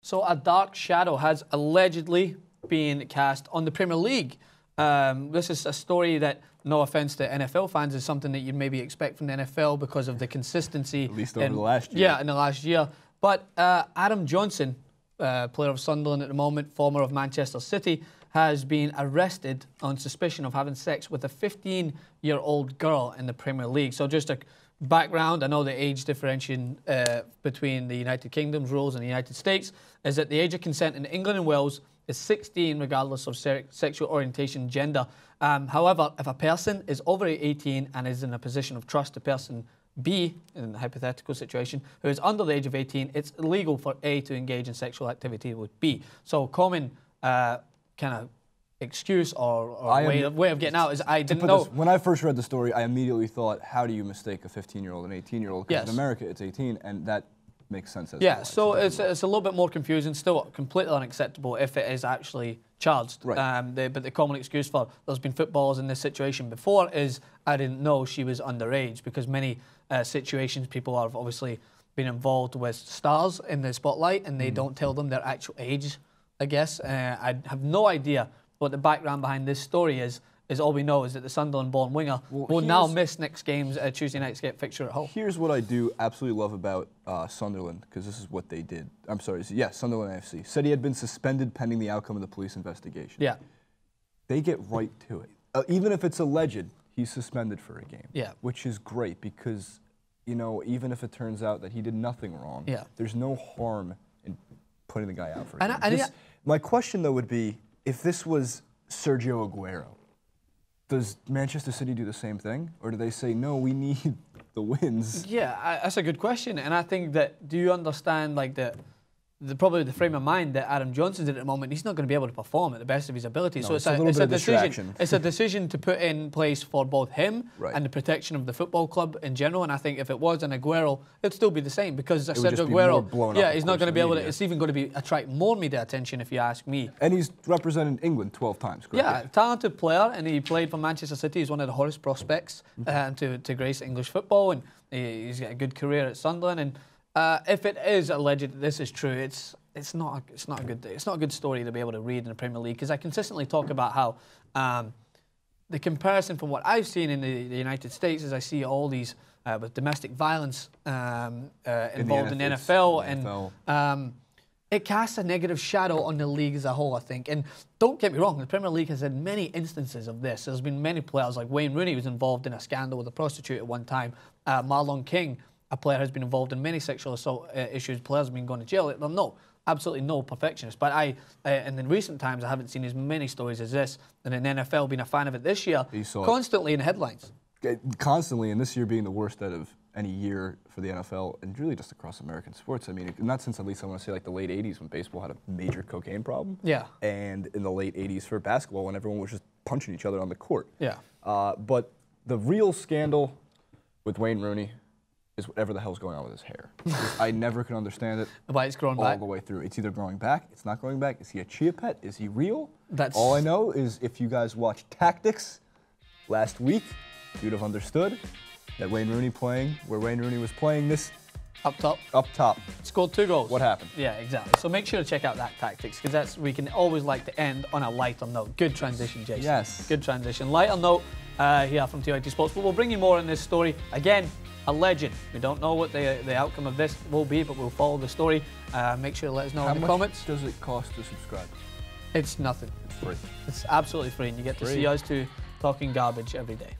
So a dark shadow has allegedly been cast on the Premier League. This is a story that, no offence to NFL fans, is something that you'd maybe expect from the NFL because of the consistency. At least over the last year. Yeah, in the last year. But Adam Johnson, player of Sunderland at the moment, former of Manchester City, has been arrested on suspicion of having sex with a 15-year-old girl in the Premier League. So just a background, I know the age differentiation between the United Kingdom's rules and the United States is that the age of consent in England and Wales is 16 regardless of sexual orientation and gender. However, if a person is over 18 and is in a position of trust to person B, in a hypothetical situation, who is under the age of 18, it's illegal for A to engage in sexual activity with B. So common kind of excuse or way of getting out is I didn't know. When I first read the story, I immediately thought, how do you mistake a 15-year-old and 18-year-old? Because in America, it's 18, and that makes sense. Yeah, so it's a little bit more confusing, still completely unacceptable if it is actually charged. Right. But the common excuse for there's been footballers in this situation before is I didn't know she was underage, because many situations people have obviously been involved with stars in the spotlight and they don't tell them their actual age, I guess. I have no idea what the background behind this story is all we know is that the Sunderland-born winger will now miss next game's Tuesday night's fixture at home. Here's what I do absolutely love about Sunderland, because this is what they did. I'm sorry, yeah, Sunderland AFC. Said he had been suspended pending the outcome of the police investigation. Yeah. They get right to it. Even if it's alleged, he's suspended for a game. Yeah. Which is great because, you know, even if it turns out that he did nothing wrong, there's no harm in putting the guy out for a game. My question, though, would be, if this was Sergio Aguero, does Manchester City do the same thing? Or do they say, no, we need the wins? Yeah, that's a good question. And I think that, do you understand, like, probably the frame of mind that Adam Johnson's in at the moment? He's not going to be able to perform at the best of his ability. No, so it's a decision. It's a decision to put in place for both him and the protection of the football club in general. And I think if it was an Aguero, it'd still be the same, because Sergio Aguero, he's not going to be able to. It's even going to attract more media attention, if you ask me. And he's represented England 12 times. Correct? Yeah, talented player, and he played for Manchester City. He's one of the hottest prospects to grace English football, and he's got a good career at Sunderland. And if it is alleged that this is true, it's not a good story to be able to read in the Premier League, because I consistently talk about how the comparison from what I've seen in the United States is I see all these with domestic violence involved in the NFL, and it casts a negative shadow on the league as a whole, I think. And don't get me wrong, the Premier League has had many instances of this. There's been many players, like Wayne Rooney was involved in a scandal with a prostitute at one time. Marlon King, a player, has been involved in many sexual assault issues. Players have been going to jail. They're absolutely no perfectionists. But and in recent times, I haven't seen as many stories as this. And in NFL, being a fan of it this year, constantly in headlines. Constantly, and this year being the worst out of any year for the NFL, and really just across American sports. I mean, not since at least I want to say like the late 80s when baseball had a major cocaine problem. Yeah. And in the late 80s for basketball when everyone was just punching each other on the court. Yeah. But the real scandal with Wayne Rooney is whatever the hell's going on with his hair. I never could understand it. Why it's growing back? All the way through. It's either growing back, it's not growing back. Is he a chia pet? Is he real? All I know is if you guys watched Tactics last week, you'd have understood that Wayne Rooney was playing this up top. Scored 2 goals. What happened? Yeah, exactly. So make sure to check out that Tactics, because we can always like to end on a lighter note. Good transition, Jason. Yes. Good transition. Lighter note here from TYT Sports, but we'll bring you more on this story. Again, alleged. We don't know what the outcome of this will be, but we'll follow the story. Make sure to let us know in the comments. How much does it cost to subscribe? It's nothing. It's free. It's absolutely free, and you get to see us two talking garbage every day.